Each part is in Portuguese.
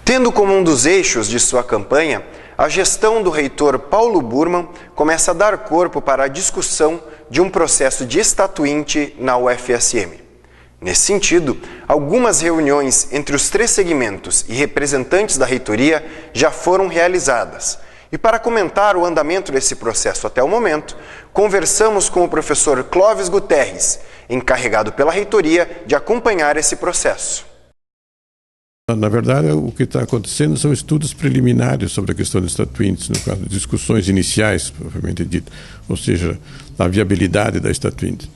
Tendo como um dos eixos de sua campanha, a gestão do reitor Paulo Burmann começa a dar corpo para a discussão de um processo de estatuinte na UFSM. Nesse sentido, algumas reuniões entre os 3 segmentos e representantes da reitoria já foram realizadas. E para comentar o andamento desse processo até o momento, conversamos com o professor Clóvis Guterres, encarregado pela reitoria de acompanhar esse processo. Na verdade, o que está acontecendo são estudos preliminares sobre a questão dos estatuintes, no caso, discussões iniciais, propriamente dito, ou seja, a viabilidade da estatuinte.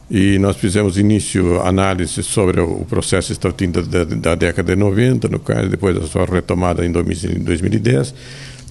E nós fizemos início análise sobre o processo estatuinte da década de 90, no caso, depois da sua retomada em 2010,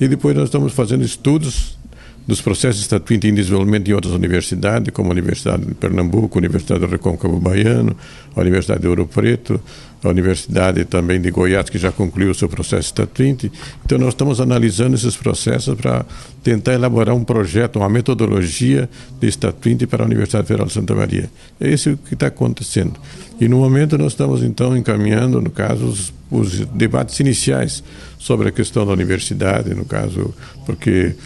e depois nós estamos fazendo estudos dos processos estatuintes em desenvolvimento em outras universidades, como a Universidade de Pernambuco, a Universidade do Recôncavo Baiano, a Universidade de Ouro Preto, a Universidade também de Goiás, que já concluiu o seu processo estatuinte. Então nós estamos analisando esses processos para tentar elaborar um projeto, uma metodologia de estatuinte para a Universidade Federal de Santa Maria. É isso que está acontecendo. E no momento nós estamos então encaminhando, no caso, os debates iniciais sobre a questão da universidade, no caso, porque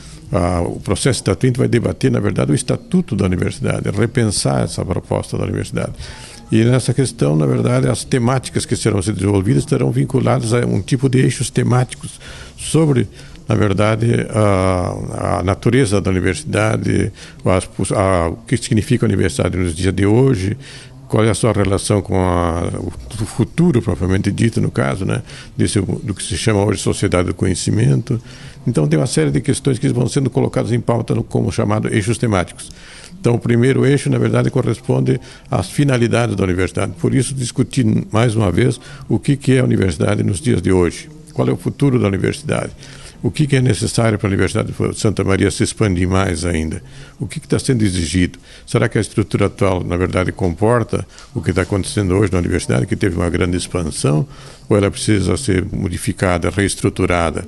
o processo estatuinte vai debater, na verdade, o estatuto da universidade, repensar essa proposta da universidade. E nessa questão, na verdade, as temáticas que serão desenvolvidas estarão vinculadas a um tipo de eixos temáticos sobre, na verdade, a natureza da universidade, o que significa a universidade nos dias de hoje, qual é a sua relação com o futuro, propriamente dito, no caso, né, do que se chama hoje sociedade do conhecimento. Então, tem uma série de questões que vão sendo colocadas em pauta como chamado eixos temáticos. Então, o primeiro eixo, na verdade, corresponde às finalidades da universidade. Por isso, discutir mais uma vez o que é a universidade nos dias de hoje. Qual é o futuro da universidade? O que é necessário para a Universidade de Santa Maria se expandir mais ainda? O que está sendo exigido? Será que a estrutura atual, na verdade, comporta o que está acontecendo hoje na universidade, que teve uma grande expansão, ou ela precisa ser modificada, reestruturada?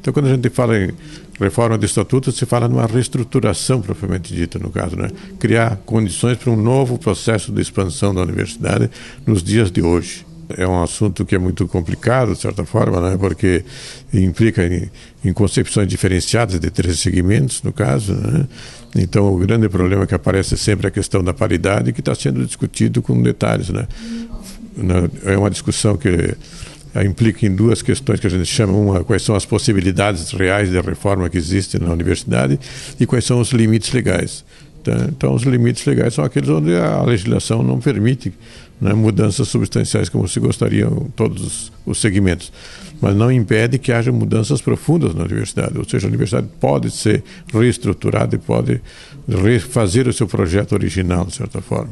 Então, quando a gente fala em reforma de estatuto, se fala numa reestruturação, propriamente dita, no caso, né? Criar condições para um novo processo de expansão da universidade nos dias de hoje. É um assunto que é muito complicado, de certa forma, né? Porque implica em concepções diferenciadas de 3 segmentos, no caso, né? Então, o grande problema que aparece sempre é a questão da paridade, que está sendo discutido com detalhes, né? É uma discussão que implica em 2 questões que a gente chama: uma, quais são as possibilidades reais de reforma que existem na universidade, e quais são os limites legais. Então, os limites legais são aqueles onde a legislação não permite, né, mudanças substanciais como se gostariam todos os segmentos, mas não impede que haja mudanças profundas na universidade. Ou seja, a universidade pode ser reestruturada e pode refazer o seu projeto original, de certa forma.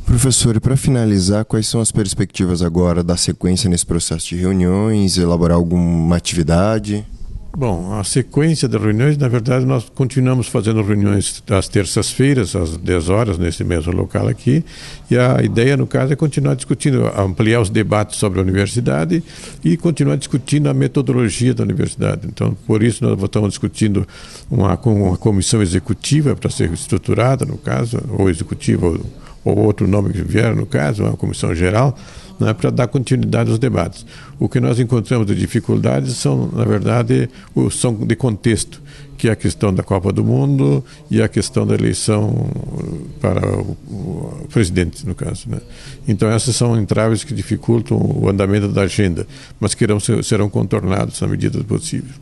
Professor, e para finalizar, quais são as perspectivas agora da sequência nesse processo de reuniões, elaborar alguma atividade? Bom, a sequência de reuniões, na verdade, nós continuamos fazendo reuniões às terças-feiras, às 10 horas, nesse mesmo local aqui, e a ideia, no caso, é continuar discutindo, ampliar os debates sobre a universidade e continuar discutindo a metodologia da universidade. Então, por isso, nós estamos discutindo uma comissão executiva para ser estruturada, no caso, ou executiva, ou outro nome que vier, no caso, uma comissão geral, né, para dar continuidade aos debates. O que nós encontramos de dificuldades são, na verdade, são de contexto, que é a questão da Copa do Mundo e a questão da eleição para o presidente, no caso, né? Então, essas são entraves que dificultam o andamento da agenda, mas que serão contornados na medida do possível.